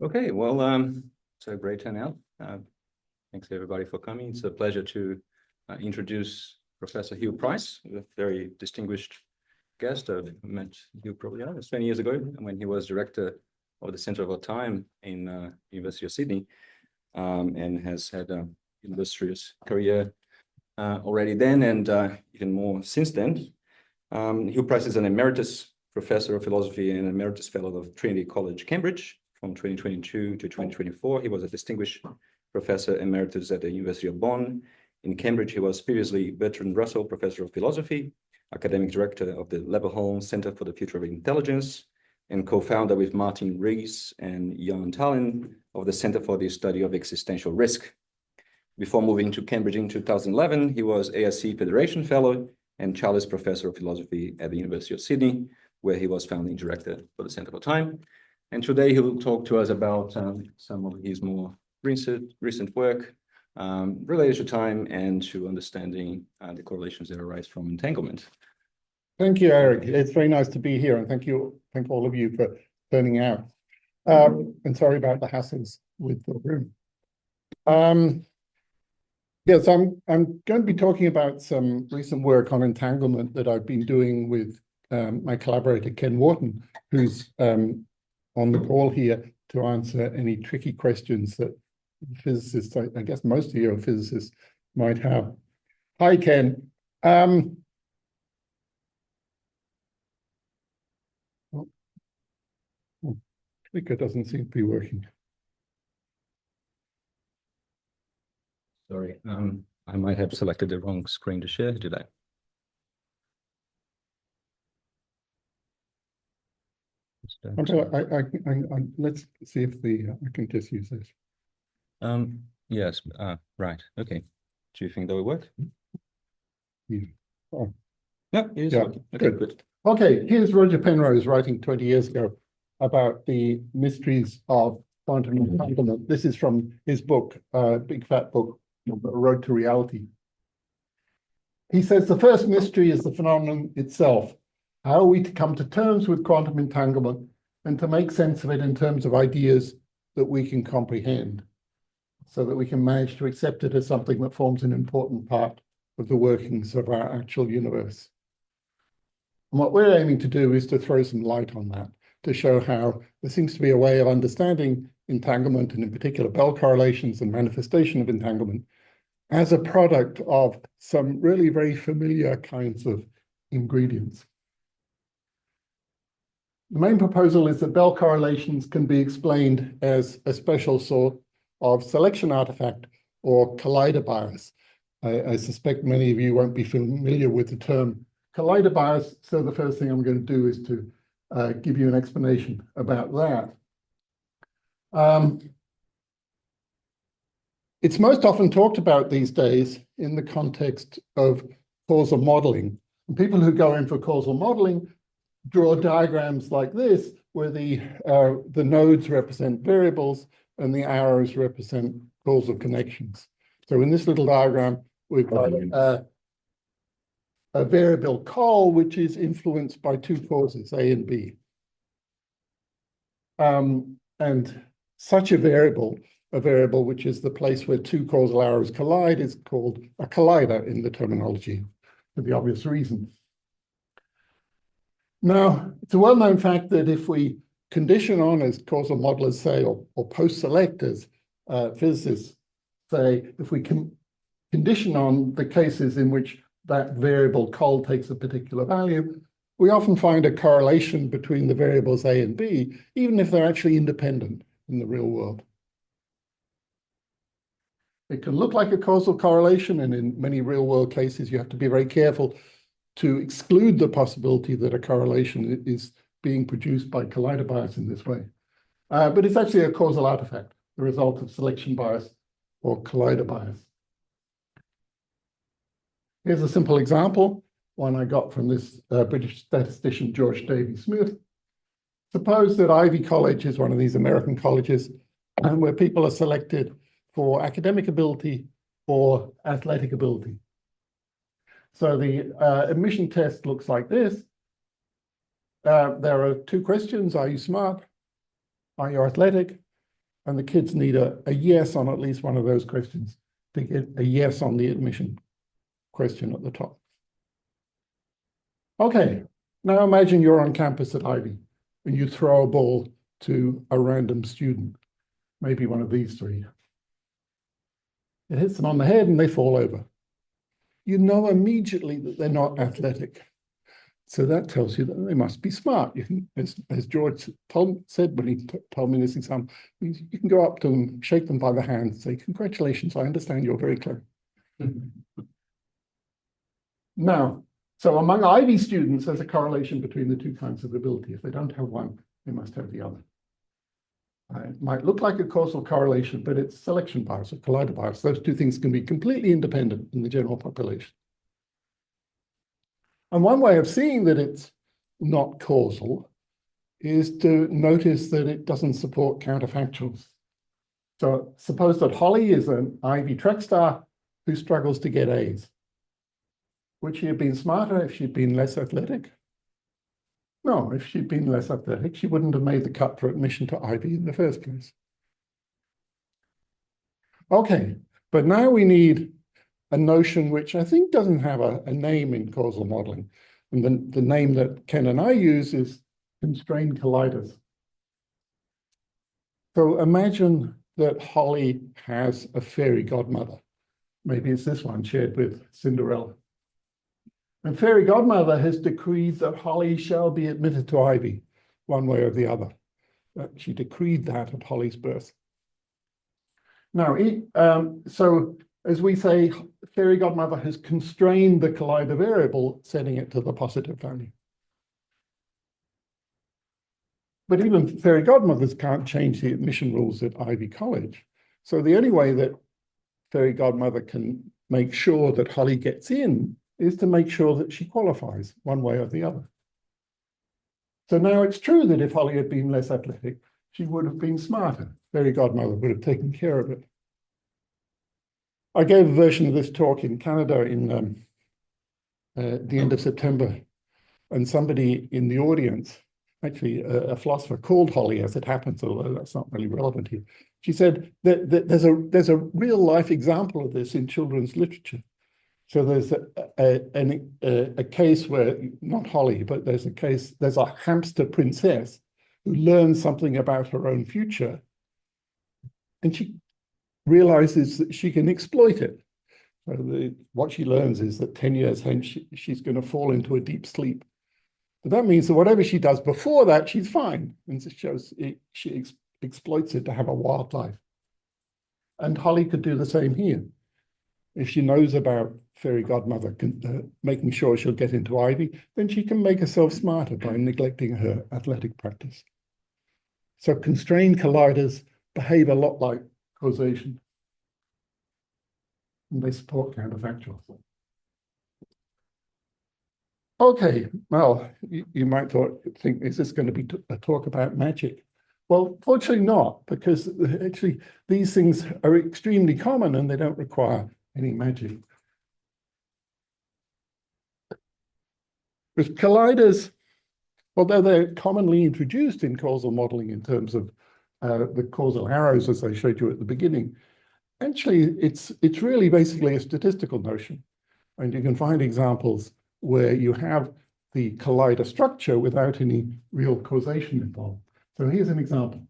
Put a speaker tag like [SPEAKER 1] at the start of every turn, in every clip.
[SPEAKER 1] Okay, well, it's a great turnout. Thanks everybody for coming. It's a pleasure to introduce Professor Huw Price, a very distinguished guest. I met Huw probably 20 years ago when he was director of the Centre of Our Time in University of Sydney, and has had a illustrious career already then and even more since then. Huw Price is an emeritus professor of philosophy and emeritus fellow of Trinity College, Cambridge. From 2022 to 2024, he was a distinguished professor emeritus at the University of Bonn. In Cambridge, he was previously Bertrand Russell Professor of Philosophy, academic director of the Leverhulme Center for the Future of Intelligence, and co-founder with Martin Rees and Jan Tallinn of the Center for the Study of Existential Risk. Before moving to Cambridge in 2011, he was ASC Federation Fellow and Charles Professor of Philosophy at the University of Sydney, where he was founding director for the Centre for Time. And today he will talk to us about some of his more recent work related to time and to understanding the correlations that arise from entanglement.
[SPEAKER 2] Thank you, Eric. It's very nice to be here, and thank all of you for turning out. And sorry about the hassles with the room. Yes, I'm going to be talking about some recent work on entanglement that I've been doing with my collaborator Ken Wharton, who's on the call here to answer any tricky questions that physicists, I guess most of you are physicists, might have. Hi, Ken. Clicker doesn't seem to be working.
[SPEAKER 1] Sorry, I might have selected the wrong screen to share. Did I?
[SPEAKER 2] Let's see if I can just use this.
[SPEAKER 1] Yes. Right. Okay. Do you think that will work?
[SPEAKER 2] Yeah. Oh.
[SPEAKER 1] Yeah, it is working. Okay, good.
[SPEAKER 2] Okay, here's Roger Penrose writing 20 years ago about the mysteries of quantum entanglement. This is from his book, big fat book, Road to Reality. He says the first mystery is the phenomenon itself. How are we to come to terms with quantum entanglement and to make sense of it in terms of ideas that we can comprehend, so that we can manage to accept it as something that forms an important part of the workings of our actual universe? And what we're aiming to do is to throw some light on that, to show how there seems to be a way of understanding entanglement, and in particular Bell correlations and manifestation of entanglement, as a product of some really very familiar kinds of ingredients. The main proposal is that Bell correlations can be explained as a special sort of selection artifact or collider bias. I suspect many of you won't be familiar with the term collider bias, so the first thing I'm going to do is to give you an explanation about that. It's most often talked about these days in the context of causal modeling. And people who go in for causal modeling draw diagrams like this, where the nodes represent variables and the arrows represent causal connections. So in this little diagram, we've got a variable col, which is influenced by two causes, A and B. And such a variable which is the place where two causal arrows collide, is called a collider in the terminology, for the obvious reason. Now, it's a well-known fact that if we condition on, as causal modelers say, or post-select, as physicists say, if we can condition on the cases in which that variable col takes a particular value, we often find a correlation between the variables A and B, even if they're actually independent in the real world. It can look like a causal correlation, and in many real-world cases, you have to be very careful to exclude the possibility that a correlation is being produced by collider bias in this way. But it's actually a causal artifact, the result of selection bias or collider bias. Here's a simple example, one I got from this British statistician, George Davies Smith. Suppose that Ivy College is one of these American colleges where people are selected for academic ability or athletic ability. So the admission test looks like this. There are two questions. Are you smart? Are you athletic? And the kids need a yes on at least one of those questions to get a yes on the admission question at the top. Okay, now imagine you're on campus at Ivy and you throw a ball to a random student, maybe one of these three. It hits them on the head and they fall over. You know immediately that they're not athletic. So that tells you that they must be smart. You can, as George said when he told me this example, you can go up to them, shake them by the hand, say, congratulations, I understand you're very clever. Now, so among Ivy students, there's a correlation between the two kinds of ability. If they don't have one, they must have the other. It might look like a causal correlation, but it's selection bias or collider bias. Those two things can be completely independent in the general population. And one way of seeing that it's not causal is to notice that it doesn't support counterfactuals. So suppose that Holly is an Ivy track star who struggles to get A's. Would she have been smarter if she'd been less athletic? No, if she'd been less athletic, she wouldn't have made the cut for admission to Ivy in the first place. Okay, but now we need a notion which I think doesn't have a name in causal modeling. And the name that Ken and I use is constrained colliders. So imagine that Holly has a fairy godmother. Maybe it's this one shared with Cinderella. And fairy godmother has decreed that Holly shall be admitted to Ivy, one way or the other. She decreed that at Holly's birth. Now, so as we say, fairy godmother has constrained the collider variable, setting it to the positive value. But even fairy godmothers can't change the admission rules at Ivy College. So the only way that fairy godmother can make sure that Holly gets in is to make sure that she qualifies one way or the other. So now it's true that if Holly had been less athletic, she would have been smarter. Fairy godmother would have taken care of it. I gave a version of this talk in Canada in the end of September, and somebody in the audience, actually a philosopher called Holly, as it happens, although that's not really relevant here. She said that there's a real life example of this in children's literature. So there's a case where, not Holly, but there's a hamster princess who learns something about her own future, and she realizes that she can exploit it. So what she learns is that 10 years hence, she's going to fall into a deep sleep. But that means that whatever she does before that, she's fine. And she exploits it to have a wild life. And Holly could do the same here. If she knows about fairy godmother making sure she'll get into Ivy, then she can make herself smarter by neglecting her athletic practice. So constrained colliders behave a lot like causation. And they support counterfactuals. Okay, well, you might think, is this going to be a talk about magic? Well, fortunately not, because actually these things are extremely common and they don't require any magic. With colliders, although they're commonly introduced in causal modeling in terms of the causal arrows, as I showed you at the beginning, actually it's really basically a statistical notion. And you can find examples where you have the collider structure without any real causation involved. So here's an example.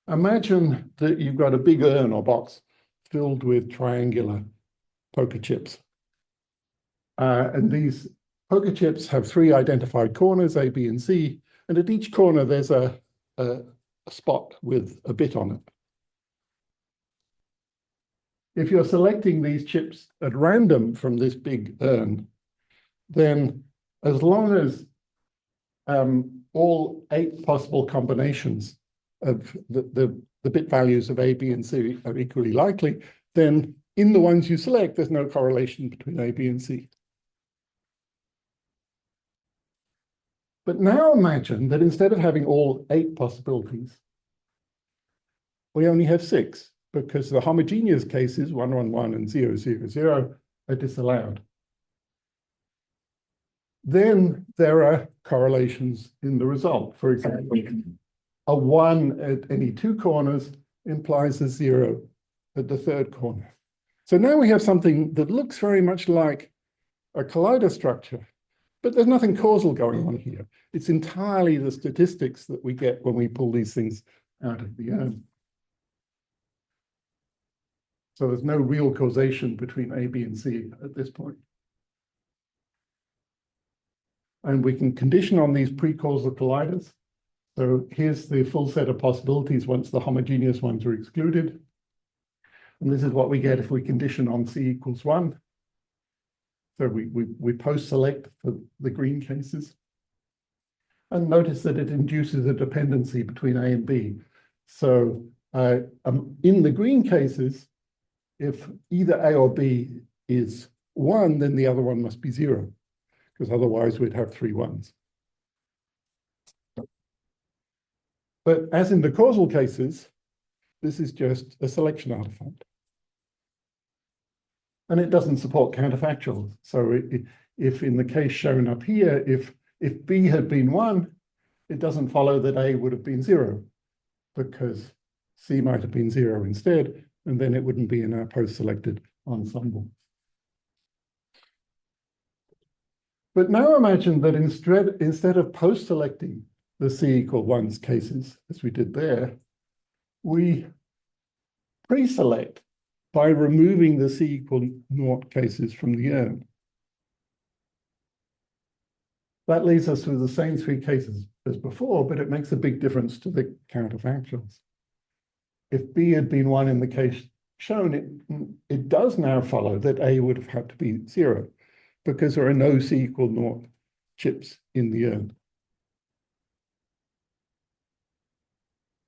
[SPEAKER 2] Imagine that you've got a big urn or box filled with triangular poker chips. And these poker chips have 3 identified corners, A, B, and C. And at each corner, there's a spot with a bit on it. If you're selecting these chips at random from this big urn, then as long as all 8 possible combinations of the bit values of A, B, and C are equally likely, then in the ones you select, there's no correlation between A, B, and C. But now imagine that instead of having all 8 possibilities, we only have 6, because the homogeneous cases, 1, 1, 1, and 0, 0, 0, are disallowed. Then there are correlations in the result. For example, a 1 at any two corners implies a 0 at the third corner. So now we have something that looks very much like a collider structure, but there's nothing causal going on here. It's entirely the statistics that we get when we pull these things out of the urn. So there's no real causation between A, B, and C at this point. And we can condition on these pre-causal colliders. So here's the full set of possibilities once the homogeneous ones are excluded. And this is what we get if we condition on C equals 1. So we post-select for the green cases. And notice that it induces a dependency between A and B. So in the green cases, if either A or B is 1, then the other one must be 0, because otherwise we'd have 3 1s. But as in the causal cases, this is just a selection artifact. And it doesn't support counterfactuals. So if in the case shown up here, if B had been 1, it doesn't follow that A would have been 0, because C might have been 0 instead, and then it wouldn't be in our post-selected ensemble. But now imagine that instead of post-selecting the C equal 1's cases, as we did there, we pre-select by removing the C equal 0 cases from the urn. That leaves us with the same 3 cases as before, but it makes a big difference to the counterfactuals. If B had been 1 in the case shown, it does now follow that A would have had to be 0, because there are no C equal 0 chips in the urn.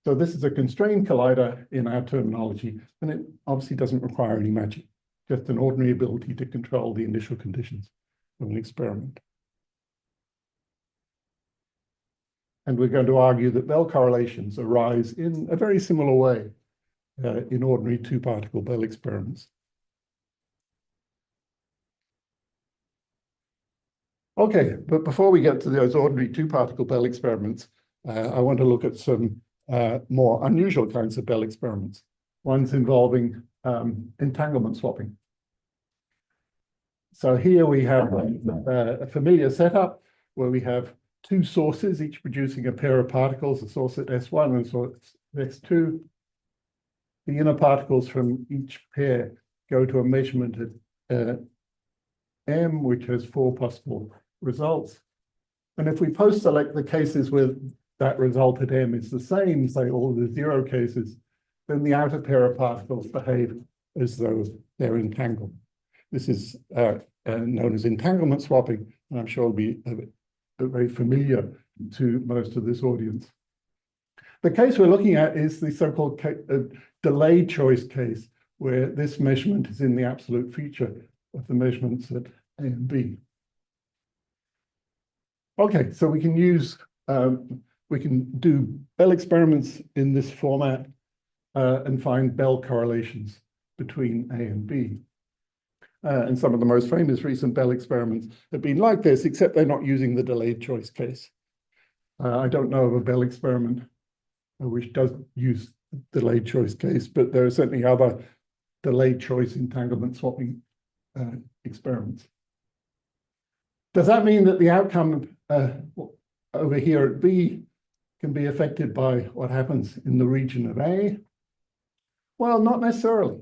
[SPEAKER 2] So this is a constrained collider in our terminology, and it obviously doesn't require any magic, just an ordinary ability to control the initial conditions of an experiment. And we're going to argue that Bell correlations arise in a very similar way in ordinary two-particle Bell experiments. Okay, but before we get to those ordinary two-particle Bell experiments, I want to look at some more unusual kinds of Bell experiments, ones involving entanglement swapping. So here we have a familiar setup where we have 2 sources, each producing a pair of particles, a source at S1 and a source at S2. The inner particles from each pair go to a measurement at M, which has 4 possible results. And if we post-select the cases where that result at M is the same, say all the 0 cases, then the outer pair of particles behave as though they're entangled. This is known as entanglement swapping, and I'm sure it'll be very familiar to most of this audience. The case we're looking at is the so-called delayed choice case, where this measurement is in the absolute feature of the measurements at A and B. Okay, so we can do Bell experiments in this format and find Bell correlations between A and B. And some of the most famous recent Bell experiments have been like this, except they're not using the delayed choice case. I don't know of a Bell experiment which does use the delayed choice case, but there are certainly other delayed choice entanglement swapping experiments. Does that mean that the outcome over here at B can be affected by what happens in the region of A? Well, not necessarily,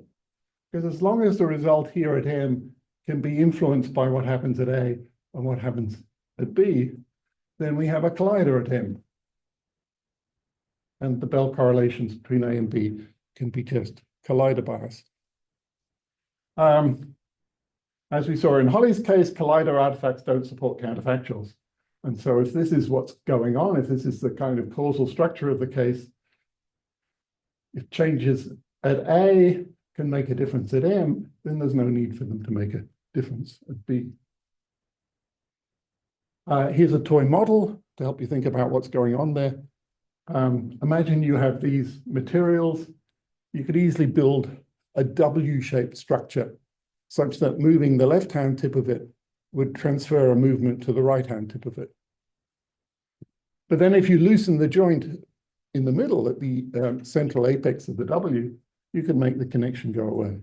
[SPEAKER 2] because as long as the result here at M can be influenced by what happens at A and what happens at B, then we have a collider at M. And the Bell correlations between A and B can be just collider biased. As we saw in Holly's case, collider artifacts don't support counterfactuals. And so if this is what's going on, if this is the kind of causal structure of the case, if changes at A can make a difference at M, then there's no need for them to make a difference at B. Here's a toy model to help you think about what's going on there. Imagine you have these materials. You could easily build a W-shaped structure such that moving the left-hand tip of it would transfer a movement to the right-hand tip of it. But then if you loosen the joint in the middle, at the central apex of the W, you can make the connection go away.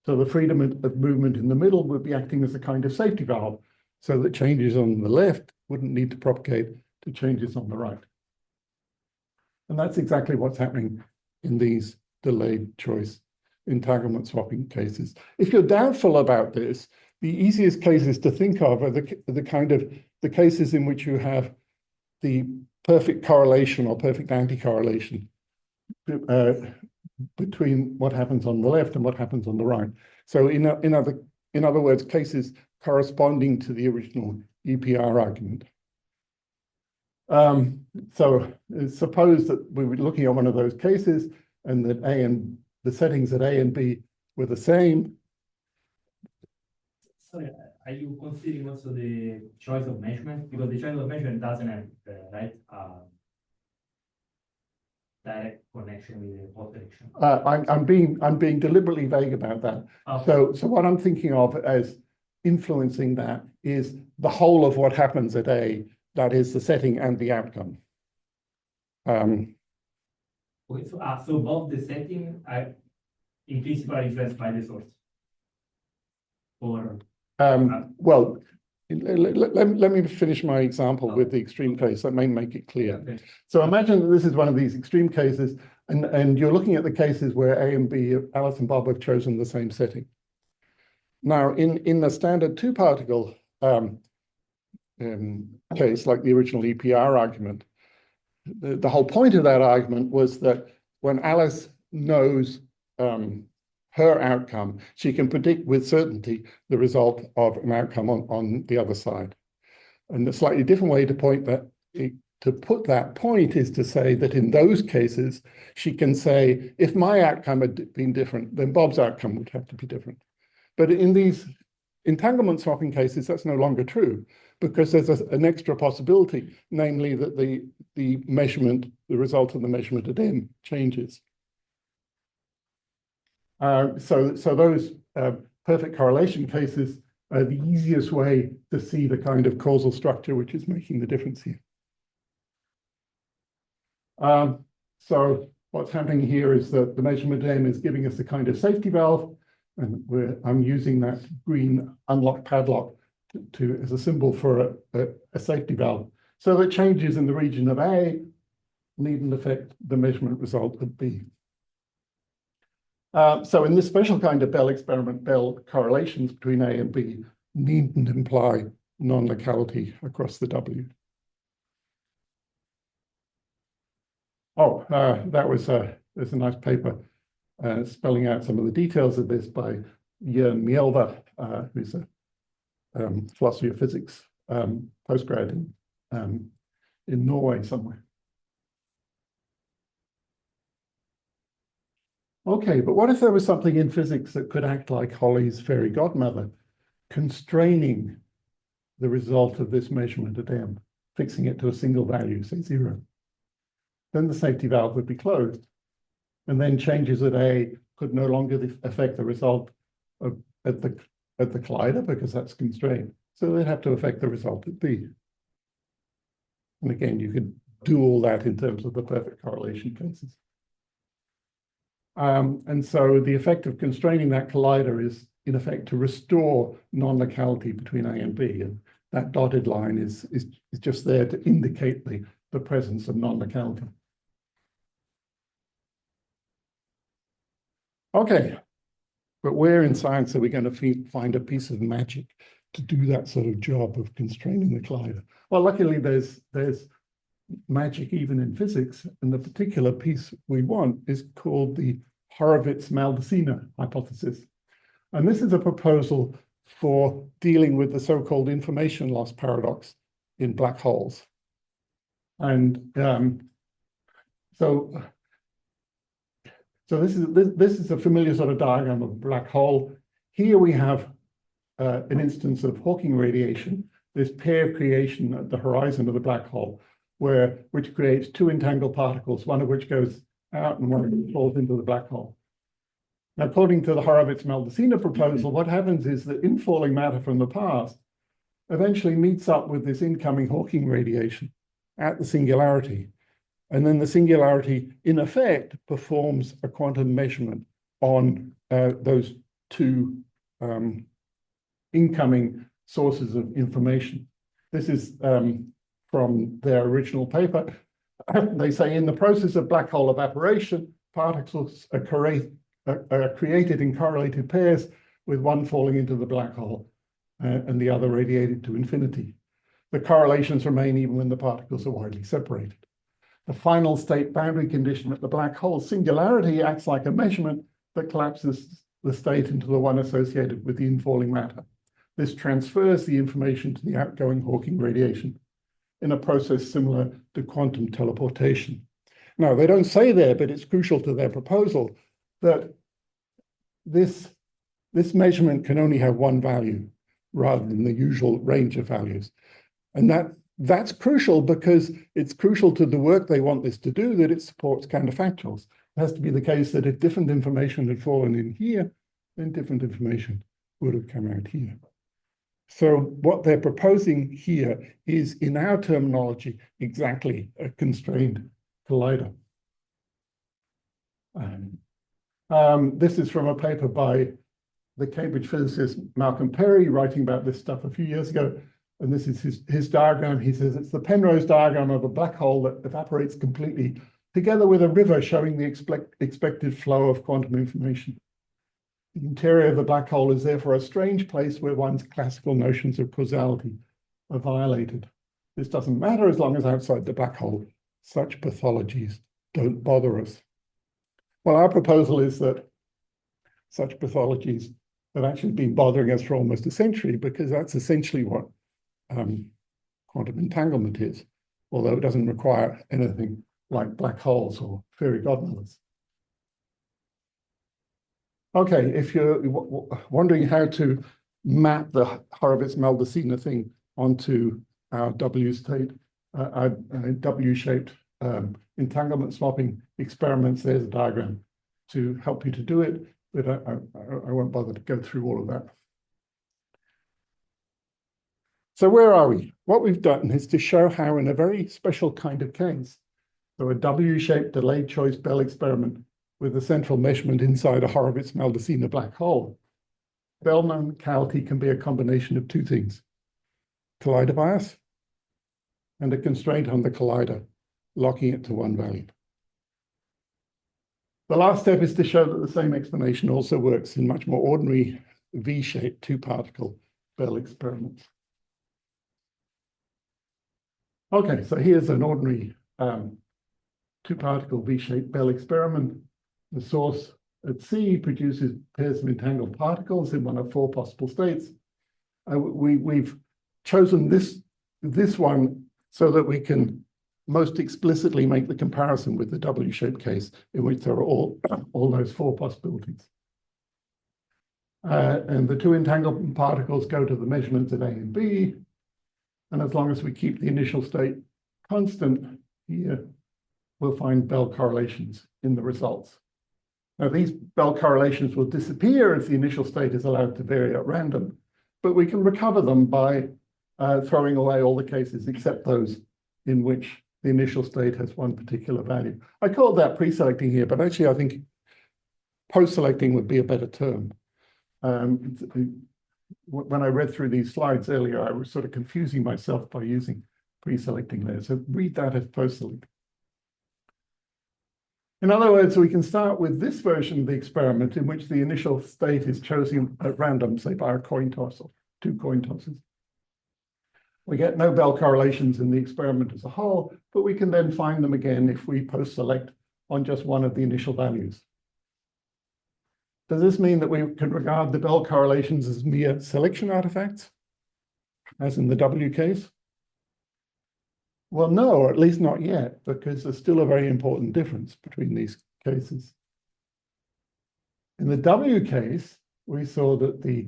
[SPEAKER 2] So the freedom of movement in the middle would be acting as a kind of safety valve, so that changes on the left wouldn't need to propagate to changes on the right. And that's exactly what's happening in these delayed choice entanglement swapping cases. If you're doubtful about this, the easiest cases to think of are the cases in which you have the perfect correlation or perfect anti-correlation between what happens on the left and what happens on the right. So in other words, cases corresponding to the original EPR argument. So suppose that we were looking at one of those cases and that the settings at A and B were the same.
[SPEAKER 3] Sorry, are you considering also the choice of measurement? Because the choice of measurement doesn't have direct connection with the hot direction.
[SPEAKER 2] I'm being deliberately vague about that.
[SPEAKER 3] Okay.
[SPEAKER 2] So what I'm thinking of as influencing that is the whole of what happens at A, that is the setting and the outcome.
[SPEAKER 3] Okay, so both the setting are in principle influenced by the source. Or
[SPEAKER 2] well, let me finish my example with the extreme case. That may make it clear.
[SPEAKER 3] okay.
[SPEAKER 2] So imagine that this is one of these extreme cases, and you're looking at the cases where A and B, Alice and Bob, have chosen the same setting. Now, in the standard two-particle case, like the original EPR argument, the whole point of that argument was that when Alice knows her outcome, she can predict with certainty the result of an outcome on the other side. And a slightly different way to put that point is to say that in those cases, she can say, if my outcome had been different, then Bob's outcome would have to be different. But in these entanglement swapping cases, that's no longer true, because there's an extra possibility, namely that the measurement, the result of the measurement at M changes. So those perfect correlation cases are the easiest way to see the kind of causal structure which is making the difference here. So what's happening here is that the measurement M is giving us a kind of safety valve, and I'm using that green unlock padlock as a symbol for a safety valve. So that changes in the region of A needn't affect the measurement result at B. So in this special kind of Bell experiment, Bell correlations between A and B needn't imply non-locality across the W. Oh, there's a nice paper spelling out some of the details of this by Jørn Mjelva, who's a philosophy of physics postgrad in Norway somewhere. Okay, but what if there was something in physics that could act like Holly's fairy godmother, constraining the result of this measurement at M, fixing it to a single value, say 0? Then the safety valve would be closed, and then changes at A could no longer affect the result at the collider because that's constrained. So they'd have to affect the result at B. And again, you could do all that in terms of the perfect correlation cases. And so the effect of constraining that collider is, in effect, to restore non-locality between A and B. And that dotted line is just there to indicate the presence of non-locality. Okay, but where in science are we going to find a piece of magic to do that sort of job of constraining the collider? Well, luckily there's magic even in physics, and the particular piece we want is called the Horowitz-Maldacena hypothesis. And this is a proposal for dealing with the so-called information loss paradox in black holes. And so this is a familiar sort of diagram of a black hole. Here we have an instance of Hawking radiation, this pair creation at the horizon of the black hole, which creates two entangled particles, one of which goes out and one of which falls into the black hole. Now, according to the Horowitz-Maldacena proposal, what happens is that infalling matter from the past eventually meets up with this incoming Hawking radiation at the singularity. And then the singularity, in effect, performs a quantum measurement on those two incoming sources of information. This is from their original paper. They say in the process of black hole evaporation, particles are created in correlated pairs, with one falling into the black hole and the other radiated to infinity. The correlations remain even when the particles are widely separated. The final state boundary condition at the black hole singularity acts like a measurement that collapses the state into the one associated with the infalling matter. This transfers the information to the outgoing Hawking radiation in a process similar to quantum teleportation. Now, they don't say there, but it's crucial to their proposal that this measurement can only have one value rather than the usual range of values. And that's crucial because it's crucial to the work they want this to do, that it supports counterfactuals. It has to be the case that if different information had fallen in here, then different information would have come out here. So what they're proposing here is, in our terminology, exactly a constrained collider. This is from a paper by the Cambridge physicist Malcolm Perry, writing about this stuff a few years ago. And this is his diagram. He says it's the Penrose diagram of a black hole that evaporates completely, together with a river showing the expected flow of quantum information. The interior of the black hole is therefore a strange place where one's classical notions of causality are violated. This doesn't matter as long as outside the black hole, such pathologies don't bother us. Well, our proposal is that such pathologies have actually been bothering us for almost a century, because that's essentially what quantum entanglement is, although it doesn't require anything like black holes or fairy godmothers. Okay, if you're wondering how to map the Horowitz-Maldacena thing onto our W state, our W-shaped entanglement swapping experiments, there's a diagram to help you to do it, but I won't bother to go through all of that. So where are we? What we've done is to show how, in a very special kind of case, so a W-shaped delayed choice Bell experiment with a central measurement inside a Horowitz-Maldacena black hole, Bell locality can be a combination of two things: collider bias and a constraint on the collider, locking it to one value. The last step is to show that the same explanation also works in much more ordinary V-shaped two-particle Bell experiments. Okay, so here's an ordinary two-particle V-shaped Bell experiment. The source at C produces pairs of entangled particles in one of four possible states. We've chosen this one so that we can most explicitly make the comparison with the W-shaped case, in which there are all those four possibilities. And the two entanglement particles go to the measurements at A and B. And as long as we keep the initial state constant here, we'll find Bell correlations in the results. Now, these Bell correlations will disappear as the initial state is allowed to vary at random, but we can recover them by throwing away all the cases except those in which the initial state has one particular value. I call that pre-selecting here, but actually I think post-selecting would be a better term. When I read through these slides earlier, I was sort of confusing myself by using pre-selecting there. So read that as post-selecting. In other words, we can start with this version of the experiment in which the initial state is chosen at random, say by a coin toss or two coin tosses. We get no Bell correlations in the experiment as a whole, but we can then find them again if we post-select on just one of the initial values. Does this mean that we can regard the Bell correlations as mere selection artifacts, as in the W case? Well, no, or at least not yet, because there's still a very important difference between these cases. In the W case, we saw that the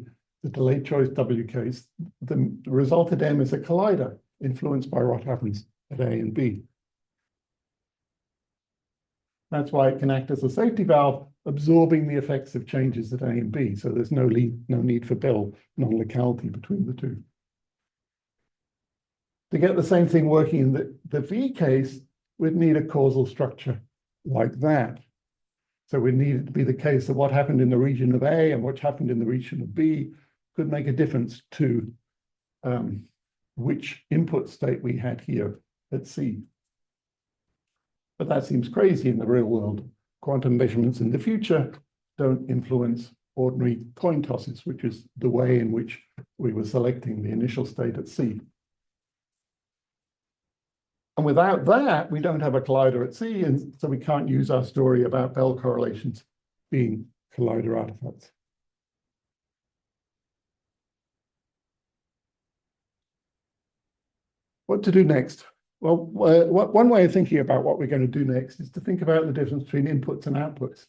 [SPEAKER 2] delayed choice W case, the result at M is a collider influenced by what happens at A and B. That's why it can act as a safety valve, absorbing the effects of changes at A and B. So there's no need for Bell non-locality between the two. To get the same thing working in the V case, we'd need a causal structure like that. So we need it to be the case that what happened in the region of A and what happened in the region of B could make a difference to which input state we had here at C. But that seems crazy in the real world. Quantum measurements in the future don't influence ordinary coin tosses, which is the way in which we were selecting the initial state at C. And without that, we don't have a collider at C, and so we can't use our story about Bell correlations being collider artifacts. What to do next? Well, one way of thinking about what we're going to do next is to think about the difference between inputs and outputs.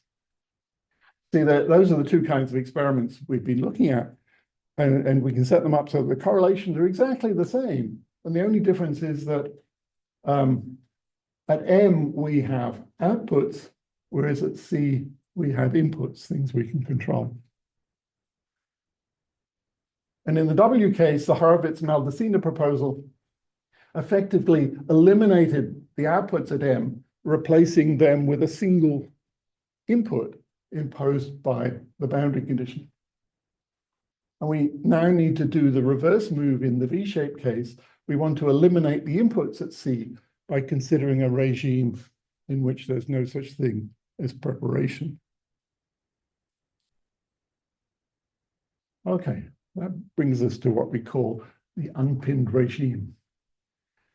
[SPEAKER 2] See, that those are the two kinds of experiments we've been looking at, and we can set them up so the correlations are exactly the same. And the only difference is that at M, we have outputs, whereas at C, we have inputs, things we can control. And in the W case, the Horowitz and Maldacena proposal effectively eliminated the outputs at M, replacing them with a single input imposed by the boundary condition. And we now need to do the reverse move in the V-shaped case. We want to eliminate the inputs at C by considering a regime in which there's no such thing as preparation. Okay, that brings us to what we call the unpinned regime.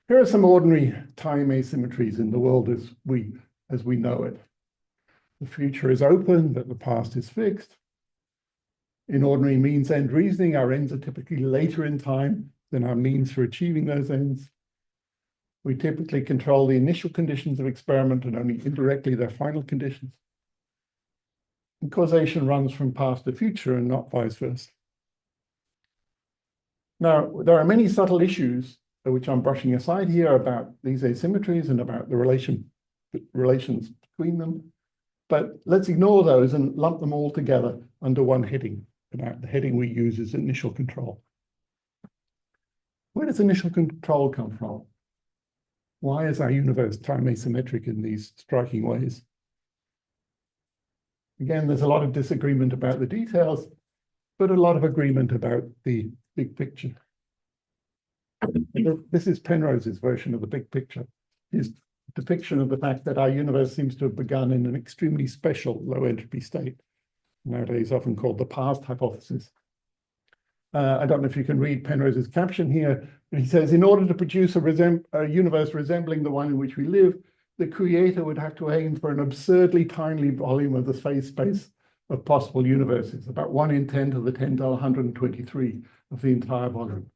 [SPEAKER 2] Here are some ordinary time asymmetries in the world as we know it. The future is open, but the past is fixed. In ordinary means-end reasoning, our ends are typically later in time than our means for achieving those ends. We typically control the initial conditions of experiment and only indirectly their final conditions. And causation runs from past to future and not vice versa. Now, there are many subtle issues which I'm brushing aside here about these asymmetries and about the relations between them. But let's ignore those and lump them all together under one heading. And the heading we use is initial control. Where does initial control come from? Why is our universe time asymmetric in these striking ways? Again, there's a lot of disagreement about the details, but a lot of agreement about the big picture. This is Penrose's version of the big picture. His depiction of the fact that our universe seems to have begun in an extremely special low entropy state, nowadays often called the past hypothesis. I don't know if you can read Penrose's caption here, but he says, in order to produce a universe resembling the one in which we live, the creator would have to aim for an absurdly tiny volume of the space of possible universes, about 1 in 10 to the 10 to the 123 of the entire volume.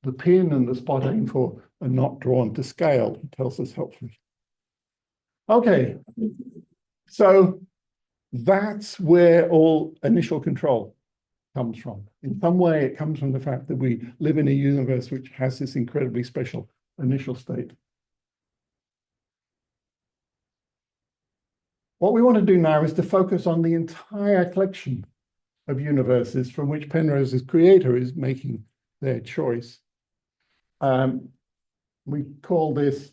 [SPEAKER 2] The pin and the spot aimed for are not drawn to scale, he tells us helpfully. Okay, so that's where all initial control comes from. In some way, it comes from the fact that we live in a universe which has this incredibly special initial state. What we want to do now is to focus on the entire collection of universes from which Penrose's creator is making their choice. We call this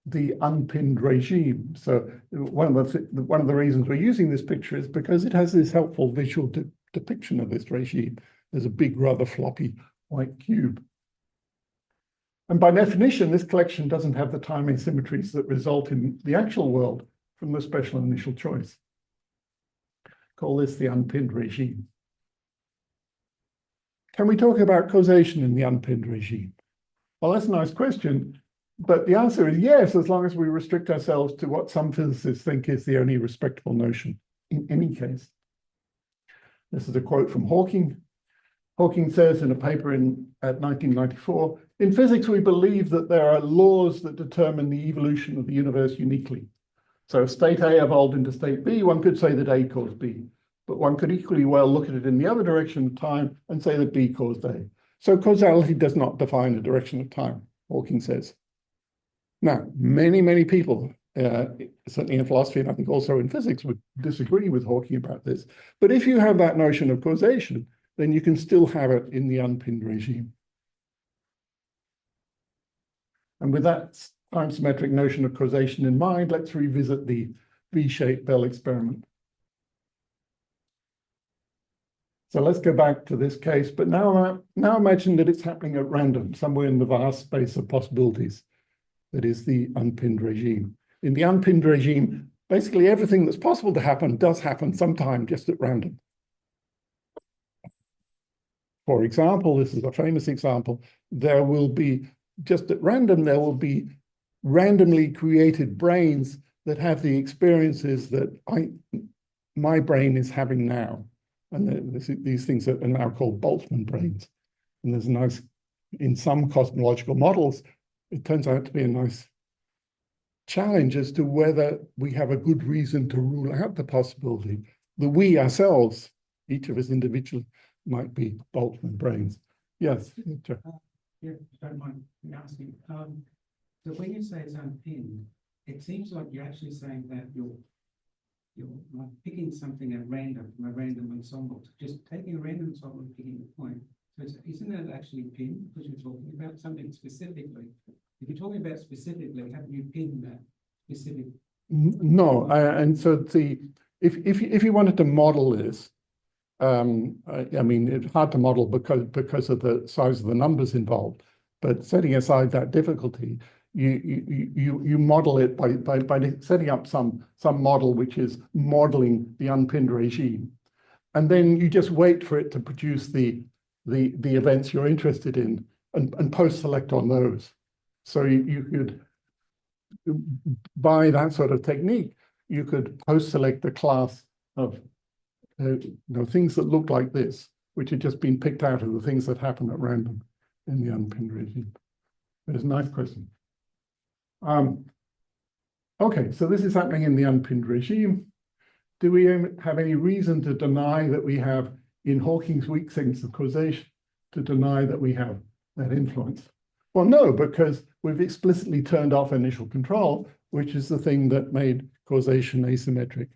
[SPEAKER 2] the unpinned regime. So one of the reasons we're using this picture is because it has this helpful visual depiction of this regime. There's a big, rather floppy white cube. And by definition, this collection doesn't have the time asymmetries that result in the actual world from the special initial choice. Call this the unpinned regime. Can we talk about causation in the unpinned regime? Well, that's a nice question, but the answer is yes, as long as we restrict ourselves to what some physicists think is the only respectable notion in any case. This is a quote from Hawking. Hawking says in a paper at 1994, in physics, we believe that there are laws that determine the evolution of the universe uniquely. So if state A evolved into state B, one could say that A caused B, but one could equally well look at it in the other direction of time and say that B caused A. So causality does not define the direction of time, Hawking says. Now, many people, certainly in philosophy and I think also in physics, would disagree with Hawking about this. But if you have that notion of causation, then you can still have it in the unpinned regime. And with that time-symmetric notion of causation in mind, let's revisit the V-shaped Bell experiment. So let's go back to this case, but now imagine that it's happening at random, somewhere in the vast space of possibilities. That is the unpinned regime. In the unpinned regime, basically everything that's possible to happen does happen sometime just at random. For example, this is a famous example, there will be, just at random, there will be randomly created brains that have the experiences that my brain is having now. And these things are now called Boltzmann brains. And there's a nice, in some cosmological models, it turns out to be a nice challenge as to whether we have a good reason to rule out the possibility that we ourselves, each of us individually, might be Boltzmann brains. Yes.
[SPEAKER 4] Yeah, don't mind me asking. So when you say it's unpinned, it seems like you're actually saying that you're like picking something at random from a random ensemble, just taking a random ensemble and picking a point. So isn't that actually pinned because you're talking about something specifically? If you're talking about specifically, haven't you pinned that specific?
[SPEAKER 2] No, and so if you wanted to model this, I mean, it's hard to model because of the size of the numbers involved. But setting aside that difficulty, you model it by setting up some model which is modeling the unpinned regime, and then you just wait for it to produce the events you're interested in and post-select on those. So you could, by that sort of technique, you could post-select a class of things that look like this, which had just been picked out of the things that happen at random in the unpinned regime. It's a nice question. Okay, so this is happening in the unpinned regime. Do we have any reason to deny that we have, in Hawking's weak sense of causation, to deny that we have that influence? Well, no, because we've explicitly turned off initial control, which is the thing that made causation asymmetric.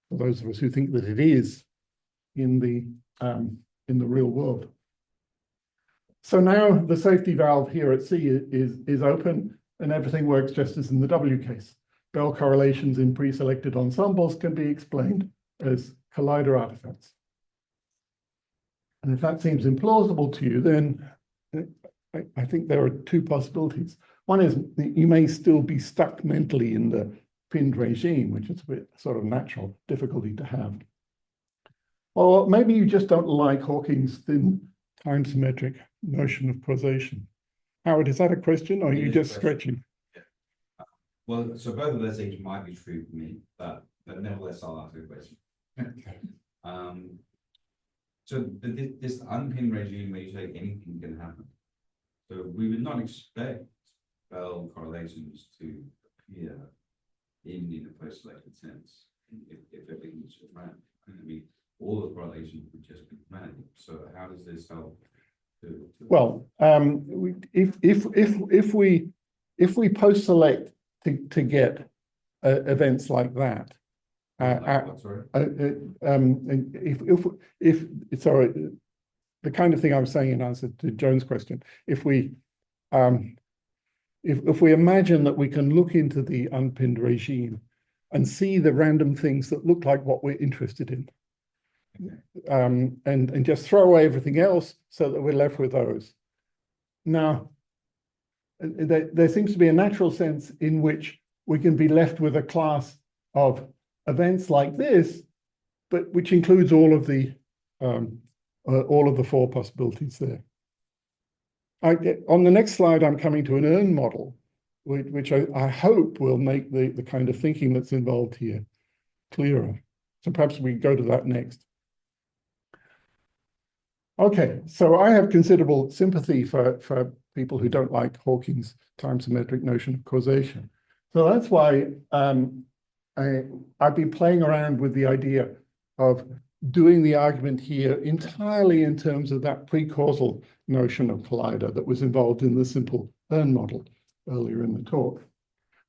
[SPEAKER 2] For those of us who think that it is in the real world. So now the safety valve here at C is open and everything works just as in the W case. Bell correlations in pre-selected ensembles can be explained as collider artifacts. And if that seems implausible to you, then I think there are two possibilities. One is that you may still be stuck mentally in the pinned regime, which is a bit sort of natural difficulty to have. Or maybe you just don't like Hawking's thin time-symmetric notion of causation. Howard, is that a question or are you just stretching?
[SPEAKER 5] Yeah. Well, so both of those things might be true for me, but nevertheless, I'll ask a question. So this unpinned regime where you say anything can happen. So we would not expect Bell correlations to appear in a post-selected sense if everything was just random. I mean, all the correlations would just be random. So how does this help?
[SPEAKER 2] Well, if we post-select to get events like that, sorry, the kind of thing I was saying in answer to Joan's question, if we imagine that we can look into the unpinned regime and see the random things that look like what we're interested in, and just throw away everything else so that we're left with those. Now, there seems to be a natural sense in which we can be left with a class of events like this, but which includes all of the four possibilities there. On the next slide, I'm coming to an EARN model, which I hope will make the kind of thinking that's involved here clearer. So perhaps we go to that next. Okay, so I have considerable sympathy for people who don't like Hawking's time-symmetric notion of causation. So that's why I've been playing around with the idea of doing the argument here entirely in terms of that pre-causal notion of collider that was involved in the simple EARN model earlier in the talk.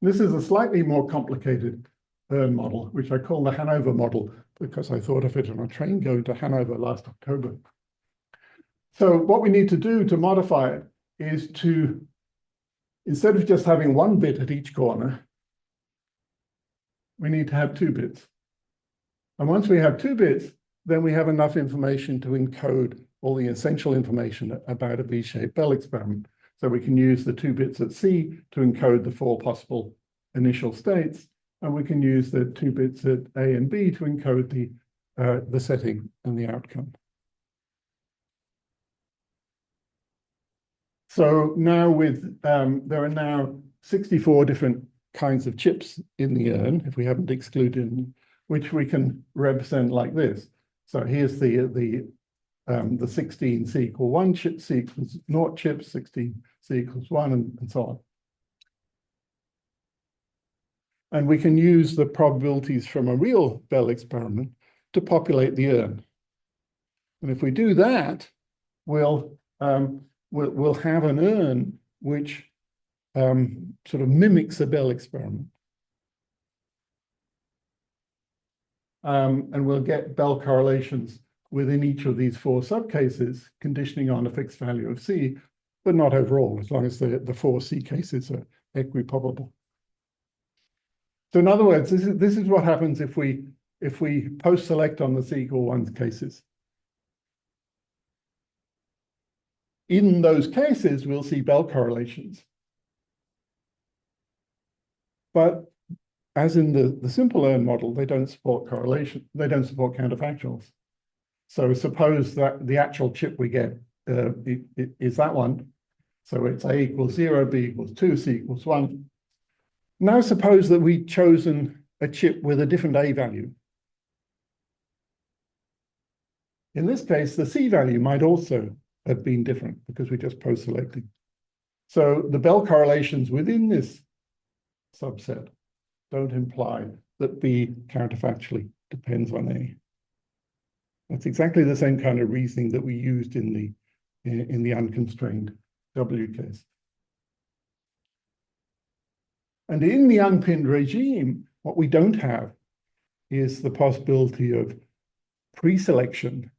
[SPEAKER 2] This is a slightly more complicated EARN model, which I call the Hanover model, because I thought of it on a train going to Hanover last October. So what we need to do to modify it is instead of just having one bit at each corner, we need to have 2 bits. And once we have 2 bits, then we have enough information to encode all the essential information about a V-shaped Bell experiment. So we can use the 2 bits at C to encode the 4 possible initial states, and we can use the 2 bits at A and B to encode the setting and the outcome. So now there are now 64 different kinds of chips in the urn, if we haven't excluded them, which we can represent like this. So here's the 16 C equal 1 chip, C equals 0 chips, 16 C equals 1, and so on. And we can use the probabilities from a real Bell experiment to populate the urn. And if we do that, we'll have an urn which sort of mimics a Bell experiment. And we'll get Bell correlations within each of these 4 subcases, conditioning on a fixed value of C, but not overall, as long as the 4 C cases are equiprobable. So in other words, this is what happens if we post-select on the C equal 1 cases. In those cases, we'll see Bell correlations. But as in the simple urn model, they don't support correlation. They don't support counterfactuals. So suppose that the actual chip we get is that one. So it's A equals 0, B equals 2, C equals 1. Now suppose that we'd chosen a chip with a different A value. In this case, the C value might also have been different because we're just post-selecting. So the Bell correlations within this subset don't imply that B counterfactually depends on A. That's exactly the same kind of reasoning that we used in the unconstrained W case. And in the unpinned regime, what we don't have is the possibility of pre-selection,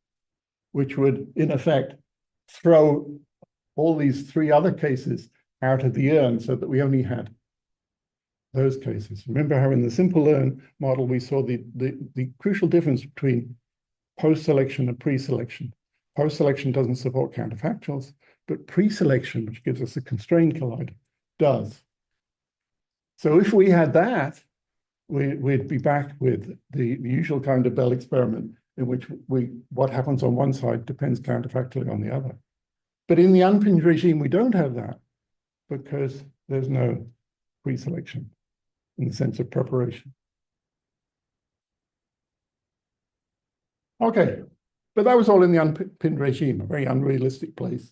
[SPEAKER 2] which would, in effect, throw all these 3 other cases out of the urn so that we only had those cases. Remember how in the simple urn model, we saw the crucial difference between post-selection and pre-selection. Post-selection doesn't support counterfactuals, but pre-selection, which gives us a constrained collider, does. So if we had that, we'd be back with the usual kind of Bell experiment in which what happens on one side depends counterfactually on the other. But in the unpinned regime, we don't have that because there's no pre-selection in the sense of preparation. Okay, but that was all in the unpinned regime, a very unrealistic place.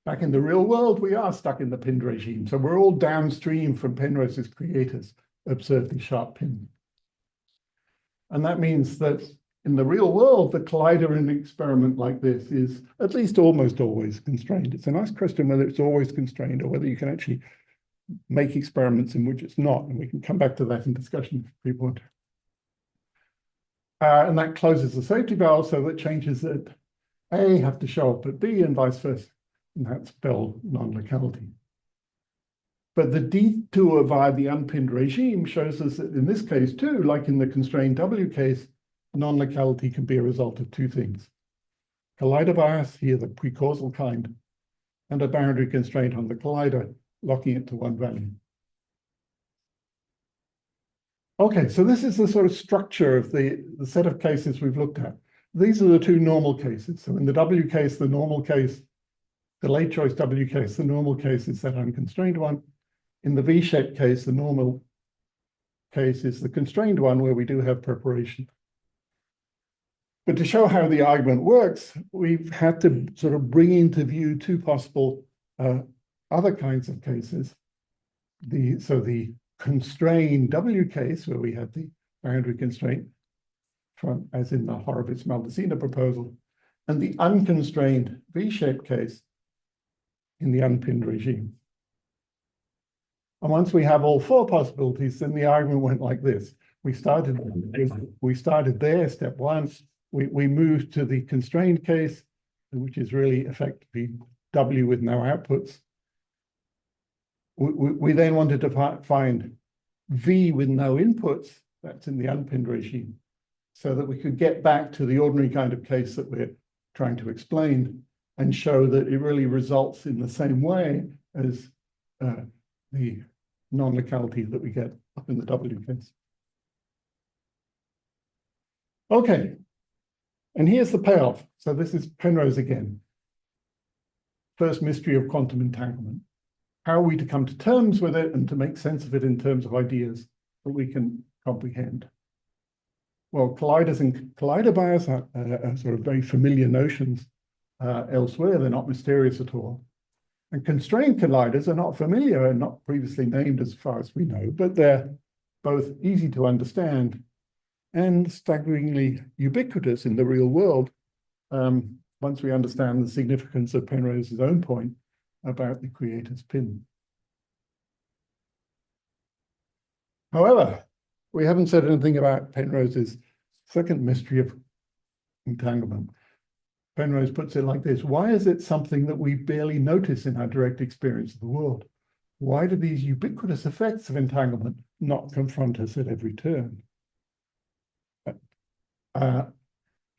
[SPEAKER 2] Back in the real world, we are stuck in the pinned regime. So we're all downstream from Penrose's creators, absurdly sharp pin. And that means that in the real world, the collider in an experiment like this is at least almost always constrained. It's a nice question whether it's always constrained or whether you can actually make experiments in which it's not. And we can come back to that in discussion if people want. And that closes the safety valve, so that changes that A have to show up at B and vice versa. And that's Bell non-locality. But the detour via the unpinned regime shows us that in this case too, like in the constrained W case, non-locality can be a result of 2 things. Collider bias, here the precausal kind, and a boundary constraint on the collider, locking it to 1 value. Okay, so this is the sort of structure of the set of cases we've looked at. These are the 2 normal cases. So in the W case, the normal case, the late choice W case, the normal case is that unconstrained one. In the V-shaped case, the normal case is the constrained one where we do have preparation. But to show how the argument works, we've had to sort of bring into view 2 possible other kinds of cases. So the constrained W case, where we have the boundary constraint, from, as in the Horowitz-Maldacena proposal, and the unconstrained V-shaped case in the unpinned regime. And once we have all 4 possibilities, then the argument went like this. We started there, step 1. We moved to the constrained case, which is really effectively W with no outputs. we then wanted to find V with no inputs, that's in the unpinned regime, so that we could get back to the ordinary kind of case that we're trying to explain and show that it really results in the same way as the non-locality that we get up in the W case. Okay, and here's the payoff. So this is Penrose again. First mystery of quantum entanglement. How are we to come to terms with it and to make sense of it in terms of ideas that we can comprehend? Well, colliders and collider bias are sort of very familiar notions elsewhere. They're not mysterious at all. And constrained colliders are not familiar and not previously named as far as we know, but they're both easy to understand and staggeringly ubiquitous in the real world once we understand the significance of Penrose's own point about the creator's pin. However, we haven't said anything about Penrose's second mystery of entanglement. Penrose puts it like this: why is it something that we barely notice in our direct experience of the world? Why do these ubiquitous effects of entanglement not confront us at every turn?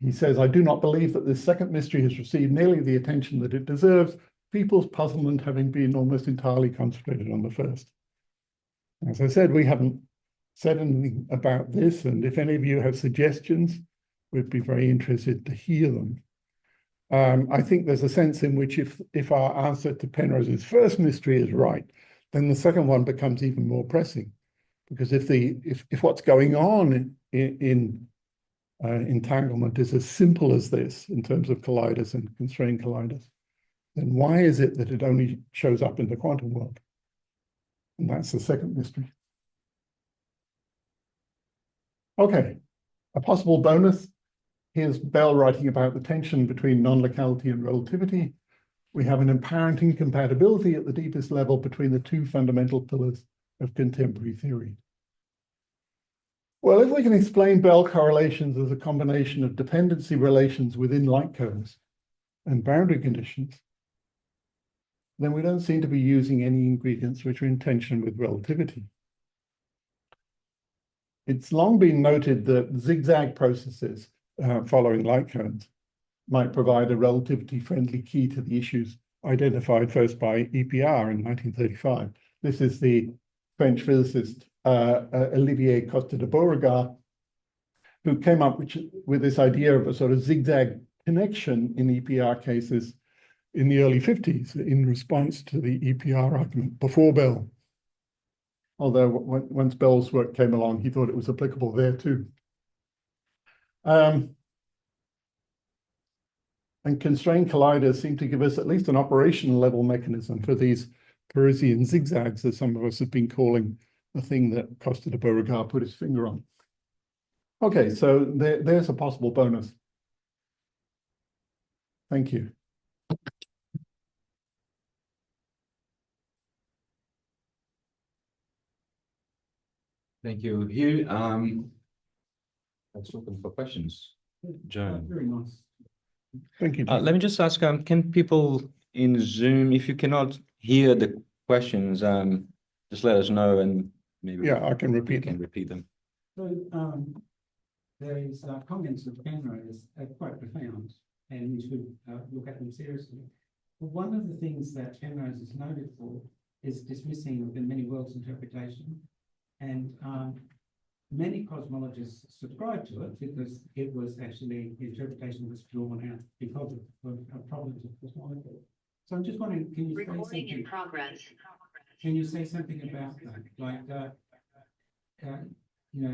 [SPEAKER 2] He says, I do not believe that this second mystery has received nearly the attention that it deserves, people's puzzlement having been almost entirely concentrated on the first. As I said, we haven't said anything about this, and if any of you have suggestions, we'd be very interested to hear them. I think there's a sense in which if our answer to Penrose's first mystery is right, then the second one becomes even more pressing. Because if what's going on in entanglement is as simple as this in terms of colliders and constrained colliders, then why is it that it only shows up in the quantum world? And that's the second mystery. Okay, a possible bonus. Here's Bell writing about the tension between non-locality and relativity. We have an apparent incompatibility at the deepest level between the two fundamental pillars of contemporary theory. Well, if we can explain Bell correlations as a combination of dependency relations within light curves and boundary conditions, then we don't seem to be using any ingredients which are in tension with relativity. It's long been noted that zigzag processes following light currents might provide a relativity-friendly key to the issues identified first by EPR in 1935. This is the French physicist Olivier Costa de Beauregard, who came up with this idea of a sort of zigzag connection in EPR cases in the early 50s in response to the EPR argument before Bell. Although once Bell's work came along, he thought it was applicable there too. And constrained colliders seem to give us at least an operational level mechanism for these Parisian zigzags, as some of us have been calling the thing that Costa de Beauregard put his finger on. Okay, so there's a possible bonus. Thank you.
[SPEAKER 1] Thank you, Huw. Let's open for questions. Joan.
[SPEAKER 4] Very nice.
[SPEAKER 2] Thank you.
[SPEAKER 1] Let me just ask, can people in Zoom, if you cannot hear the questions, just let us know and maybe
[SPEAKER 2] I can repeat
[SPEAKER 1] them.
[SPEAKER 4] So these comments of Penrose are quite profound, and we should look at them seriously. But one of the things that Penrose is noted for is dismissing the many worlds interpretation, and many cosmologists subscribe to it because it was actually the interpretation was drawn out because of problems of cosmology. So I'm just wondering, can you say something? In progress. Can you say something about that? Like,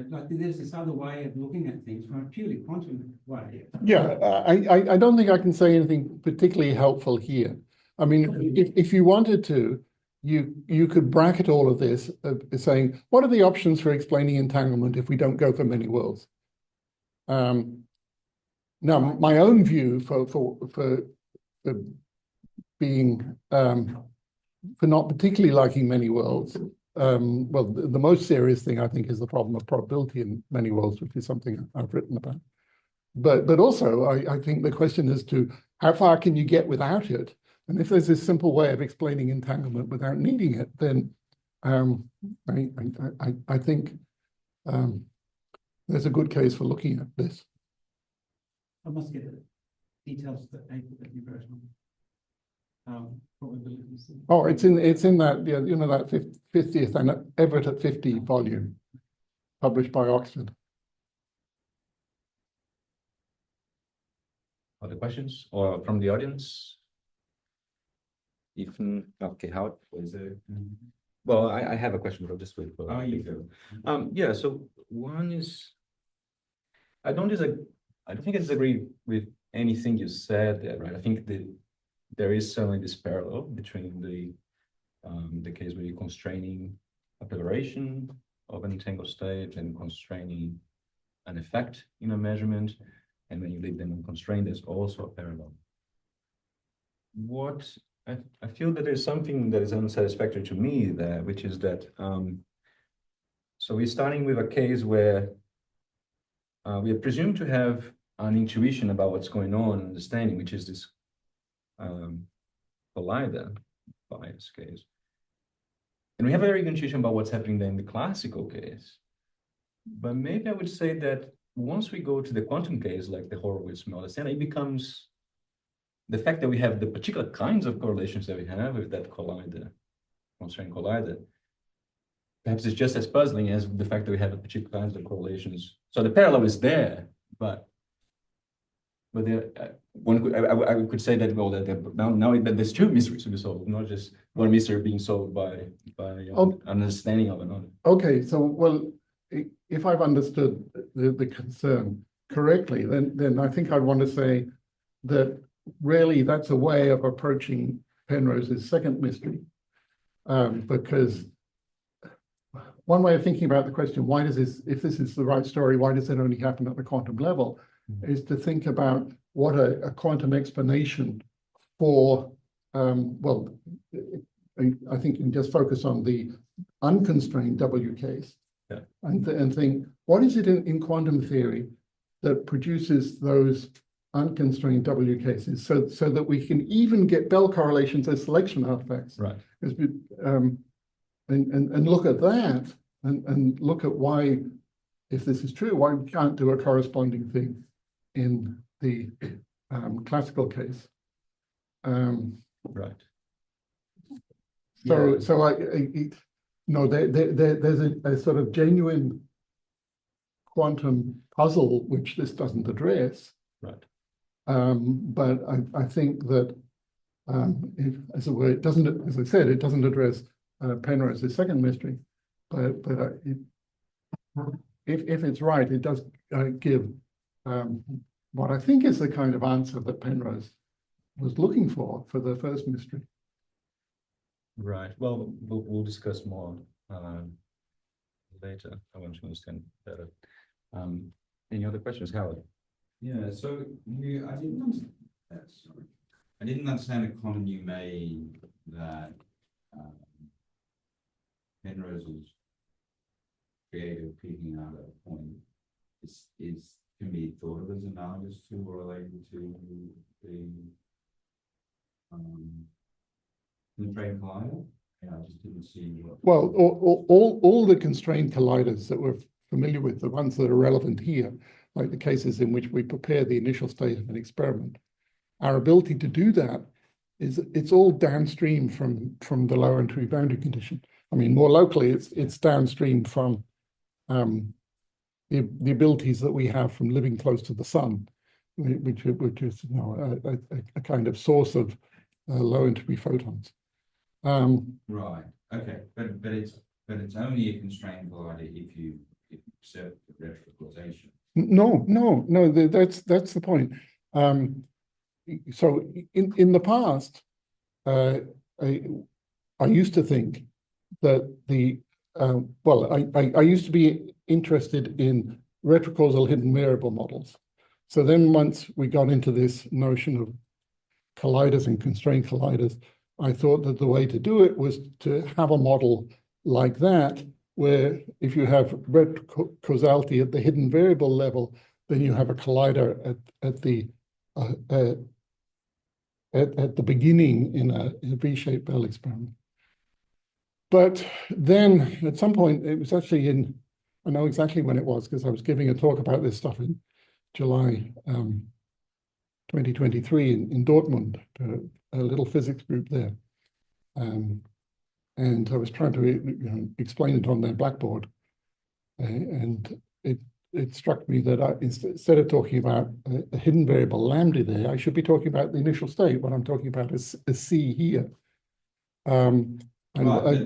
[SPEAKER 4] like there's this other way of looking at things from a purely quantum way.
[SPEAKER 2] Yeah, I don't think I can say anything particularly helpful here. I mean, if you wanted to, you could bracket all of this saying, what are the options for explaining entanglement if we don't go for many worlds? Now, my own view for being for not particularly liking many worlds, well, the most serious thing I think is the problem of probability in many worlds, which is something I've written about. But also, I think the question as to how far can you get without it And if there's this simple way of explaining entanglement without needing it, then I think there's a good case for looking at this.
[SPEAKER 4] I must get the details of the paper that you wrote on probabilities.
[SPEAKER 2] Oh, it's in that, yeah, you know, that 50th and Everett at 50 volume, published by Oxford.
[SPEAKER 1] Other questions or from the audience? Okay, Howard, was there? Well, I have a question, but I'll just wait for.
[SPEAKER 5] Oh, you go.
[SPEAKER 1] Yeah, so one is, I don't think I disagree with anything you said there, right? I think that there is certainly this parallel between the case where you're constraining a declaration of an entangled state and constraining an effect in a measurement. And when you leave them unconstrained, there's also a parallel. What I feel that there's something that is unsatisfactory to me there, which is that, so we're starting with a case where we are presumed to have an intuition about what's going on, understanding, which is this collider bias case. And we have a very good intuition about what's happening there in the classical case. But maybe I would say that once we go to the quantum case, like the Horowitz model, then it becomes the fact that we have the particular kinds of correlations that we have with that collider, constrained collider, perhaps it's just as puzzling as the fact that we have a particular kinds of correlations. So the parallel is there, but there, I could say that, well, that now that there's two mysteries to be solved, not just one mystery being solved by understanding of another.
[SPEAKER 2] Okay, so well, if I've understood the concern correctly, then I think I'd want to say that really that's a way of approaching Penrose's second mystery, because one way of thinking about the question, why does this, if this is the right story, why does it only happen at the quantum level, is to think about what a quantum explanation for, well, I think you can just focus on the unconstrained W case.
[SPEAKER 1] Yeah.
[SPEAKER 2] And think, what is it in quantum theory that produces those unconstrained W cases so that we can even get Bell correlations as selection artifacts?
[SPEAKER 1] Right.
[SPEAKER 2] And look at that and look at why, if this is true, why we can't do a corresponding thing in the classical case.
[SPEAKER 1] Right.
[SPEAKER 2] So, there's a sort of genuine quantum puzzle which this doesn't address.
[SPEAKER 1] Right.
[SPEAKER 2] But I think that, as I said, it doesn't address Penrose's second mystery. But if it's right, it does give what I think is the kind of answer that Penrose was looking for the first mystery.
[SPEAKER 1] Right. Well, we'll discuss more later. I want to understand better. Any other questions, Howard?
[SPEAKER 5] Yeah. So I didn't understand the comment you made that Penrose's creative peaking out at a point can be thought of as analogous to or related to the constrained collider. Yeah, I just didn't see what.
[SPEAKER 2] Well, all the constrained colliders that we're familiar with, the ones that are relevant here, like the cases in which we prepare the initial state of an experiment, our ability to do that it's all downstream from the lower entropy boundary condition. I mean, more locally, it's downstream from the abilities that we have from living close to the sun, which is a kind of source of low entropy photons.
[SPEAKER 5] Right. Okay. But it's only a constrained collider if you accept the retrocausation.
[SPEAKER 2] No. That's the point. So in the past, I used to think that I used to be interested in retrocausal hidden variable models. So then once we got into this notion of colliders and constrained colliders, I thought that the way to do it was to have a model like that, where if you have retrocausality at the hidden variable level, then you have a collider at the at the beginning in a V-shaped Bell experiment. But then at some point, it was actually I know exactly when it was because I was giving a talk about this stuff in July 2023 in Dortmund, a little physics group there. And I was trying to explain it on their blackboard. And it struck me that instead of talking about a hidden variable lambda there, I should be talking about the initial state. What I'm talking about is a C here.
[SPEAKER 5] But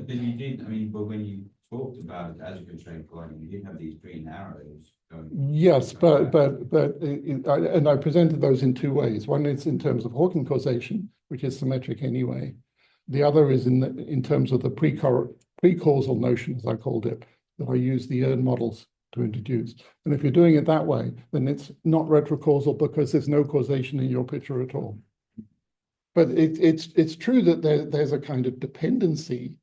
[SPEAKER 5] you did, I mean, but when you talked about it as a constraint collider, you did have these green arrows going.
[SPEAKER 2] Yes, and I presented those in two ways. One is in terms of Hawking causation, which is symmetric anyway. The other is in terms of the pre-causal notion, as I called it, that I use the EARN models to introduce. And if you're doing it that way, then it's not retrocausal because there's no causation in your picture at all. But it's true that there's a kind of dependency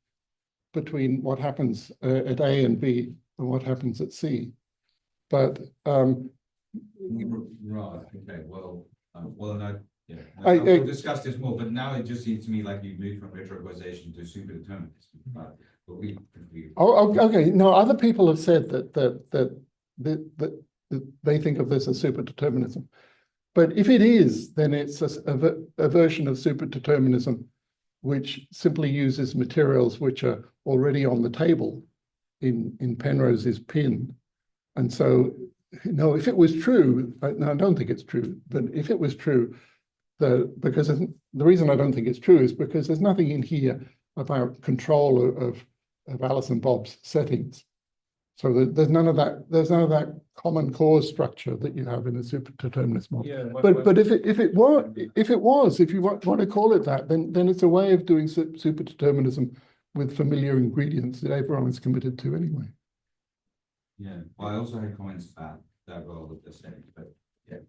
[SPEAKER 2] between what happens at A and B and what happens at C. But
[SPEAKER 5] Right, okay, well, no, yeah. We'll discuss this more, but now it just seems to me like you've moved from retrocausation to superdeterminism. But
[SPEAKER 2] okay. No, other people have said that they think of this as superdeterminism. But if it is, then it's a version of superdeterminism which simply uses materials which are already on the table in Penrose's pin. And so, no, if it was true, no, I don't think it's true, but if it was true, because the reason I don't think it's true is because there's nothing in here about control of Alice and Bob's settings. So there's none of that common cause structure that you have in a superdeterminist model.
[SPEAKER 1] Yeah,
[SPEAKER 2] but if you want to call it that, then it's a way of doing superdeterminism with familiar ingredients that everyone's committed to anyway.
[SPEAKER 5] Yeah, well, I also had comments about that role of the setting, but yeah.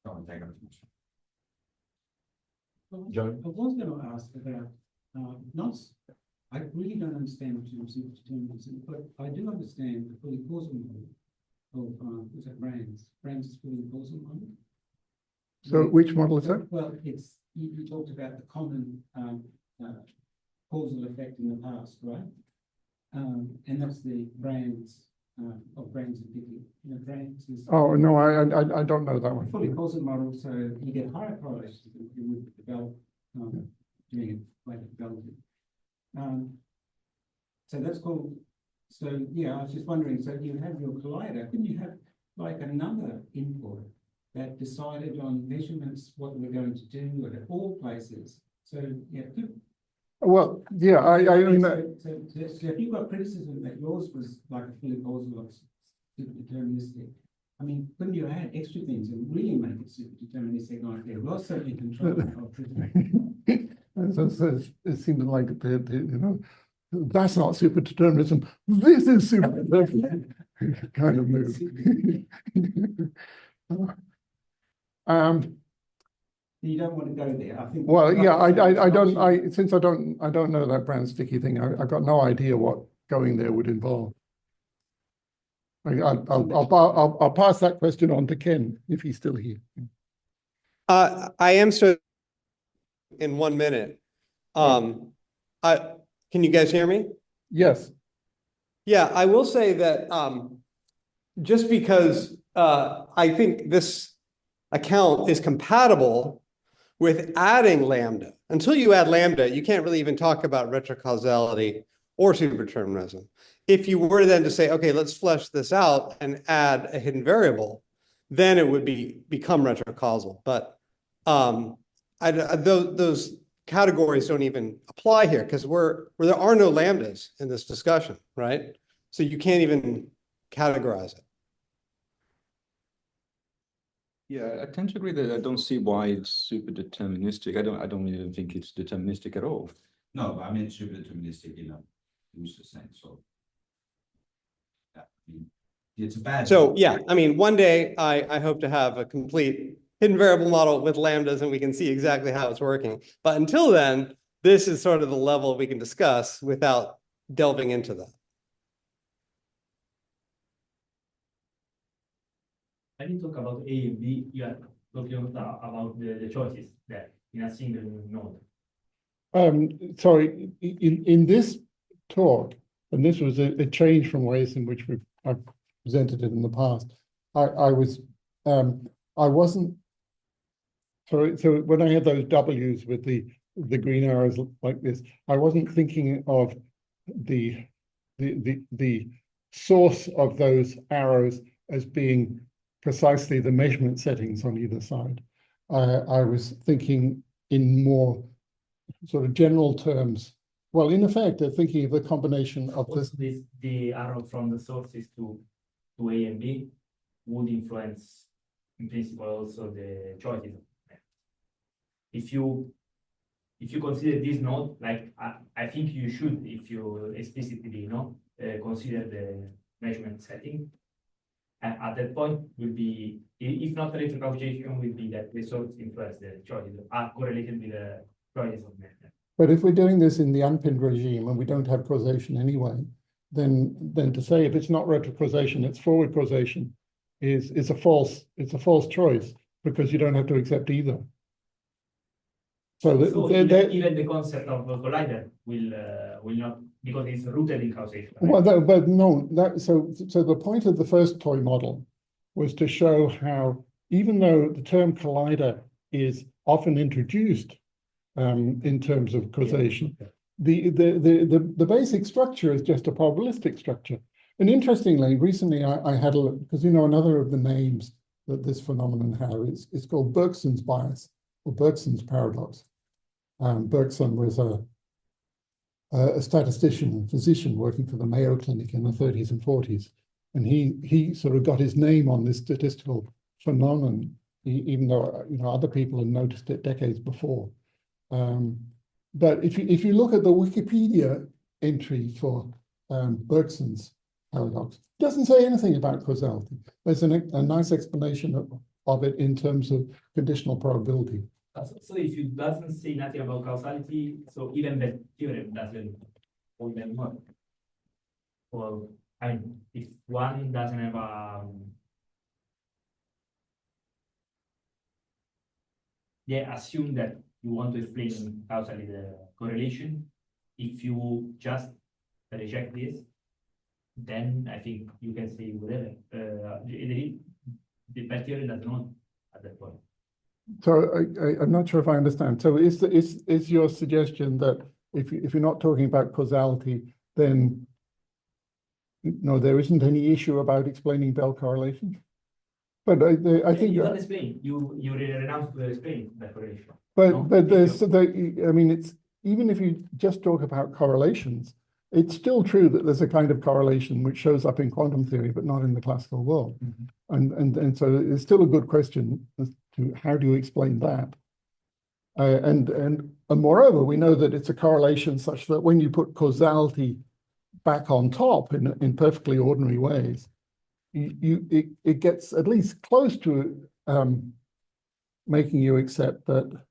[SPEAKER 5] Don't want to take up too much.
[SPEAKER 1] John?
[SPEAKER 4] I was going to ask about I really don't understand the term superdeterminism, but I do understand the fully causal model of was it Brand's fully causal model.
[SPEAKER 2] So which model is that?
[SPEAKER 4] Well, it's you talked about the common causal effect in the past, right? And that's the Brand's of Brand's and Dickey. You know, Brand's is
[SPEAKER 2] Oh no, I don't know that one.
[SPEAKER 4] fully causal model, so you get higher correlations than you would develop doing it like developing. So that's called. So yeah, I was just wondering. So you have your collider. Couldn't you have like another input that decided on measurements what we're going to do at all places? So yeah.
[SPEAKER 2] Well, yeah, I mean.
[SPEAKER 4] So if you've got criticism that yours was like a fully causal or superdeterministic, I mean, couldn't you add extra things and really make it superdeterministic like there was certainly control of
[SPEAKER 2] It seems like that's not superdeterminism. This is superdeterminism kind of move.
[SPEAKER 4] You don't want to go there. I think.
[SPEAKER 2] Well, yeah, I don't. Since I don't know that Brand sticky thing. I've got no idea what going there would involve. I'll pass that question on to Ken if he's still here.
[SPEAKER 6] I am still in 1 minute. Can you guys hear me?
[SPEAKER 2] Yes.
[SPEAKER 6] Yeah, I will say that just because I think this account is compatible with adding lambda. Until you add lambda, you can't really even talk about retrocausality or superdeterminism. If you were then to say, okay, let's flesh this out and add a hidden variable, then it would become retrocausal. But those categories don't even apply here because where there are no lambdas in this discussion, right? So you can't even categorize it.
[SPEAKER 1] Yeah, I tend to agree that I don't see why it's super deterministic. I don't even think it's deterministic at all.
[SPEAKER 5] No, I mean super deterministic in a loose sense. So yeah, I mean, it's a bad.
[SPEAKER 6] So yeah, I mean, one day I hope to have a complete hidden variable model with lambdas and we can see exactly how it's working. But until then, this is sort of the level we can discuss without delving into that.
[SPEAKER 3] I didn't talk about A and B. Yeah, talking about the choices there in a single node.
[SPEAKER 2] Sorry, in this talk, and this was a change from ways in which I've presented it in the past. I wasn't. So when I had those W's with the green arrows like this, I wasn't thinking of the source of those arrows as being precisely the measurement settings on either side. I was thinking in more sort of general terms. Well, in effect, they're thinking of the combination of
[SPEAKER 3] Also, the arrow from the sources to A and B would influence, in principle, also the choices. If you consider this node, like I think you should, if you explicitly consider the measurement setting. At that point, will be, if not retrocalculation, will be that the source influence the choices are correlated with the choices of method.
[SPEAKER 2] But if we're doing this in the unpinned regime and we don't have causation anyway, then to say if it's not retrocausation, it's forward causation is a false choice because you don't have to accept either. So
[SPEAKER 3] even the concept of a collider will not, because it's rooted in causation. Right?
[SPEAKER 2] Well, but no, so the point of the first toy model was to show how even though the term collider is often introduced in terms of causation, the basic structure is just a probabilistic structure. And interestingly, recently I had a look, because another of the names that this phenomenon has is called Bergson's bias or Bergson's paradox. Bergson was a statistician and physician working for the Mayo Clinic in the 30s and 40s. And he sort of got his name on this statistical phenomenon, even though other people had noticed it decades before. But if you look at the Wikipedia entry for Bergson's paradox, it doesn't say anything about causality. There's a nice explanation of it in terms of conditional probability.
[SPEAKER 3] So if it doesn't say nothing about causality, so even the theorem doesn't hold them up. Well, I mean, if one doesn't have assume that you want to explain causally the correlation. If you just reject this, then I think you can say whatever. The theory does not at that point.
[SPEAKER 2] So I'm not sure if I understand. So is your suggestion that if you're not talking about causality, then there isn't any issue about explaining Bell correlations? But I think
[SPEAKER 3] you don't explain. You renounce to explain the correlation.
[SPEAKER 2] But there's I mean, it's even if you just talk about correlations, it's still true that there's a kind of correlation which shows up in quantum theory, but not in the classical world. Mm-hmm. And so it's still a good question as to how do you explain that? And moreover, we know that it's a correlation such that when you put causality back on top in perfectly ordinary ways, it gets at least close to making you accept that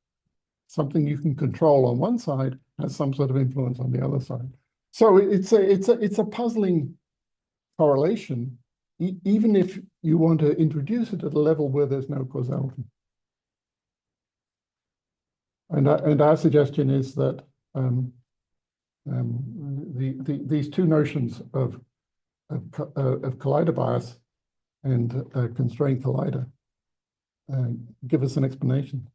[SPEAKER 2] something you can control on one side has some sort of influence on the other side. So it's a puzzling correlation, even if you want to introduce it at a level where there's no causality. And our suggestion is that these two notions of collider bias and constrained collider give us an explanation.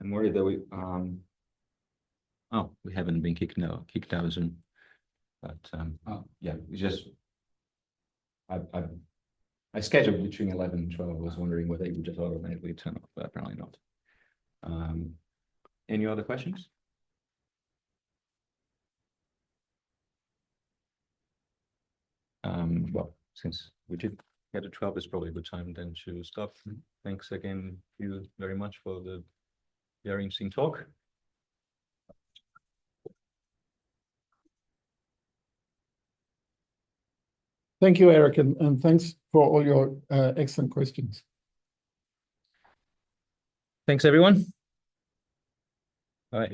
[SPEAKER 1] I'm worried that we haven't been kicked out of Zoom, but yeah, we just I scheduled between 11 and 12. I was wondering whether it would just automatically turn off, but apparently not. Any other questions? Well, since we did get to 12, it's probably a good time then to stop. Thanks again, you very much for the very interesting talk.
[SPEAKER 2] Thank you, Eric, and thanks for all your excellent questions.
[SPEAKER 1] Thanks, everyone. All right.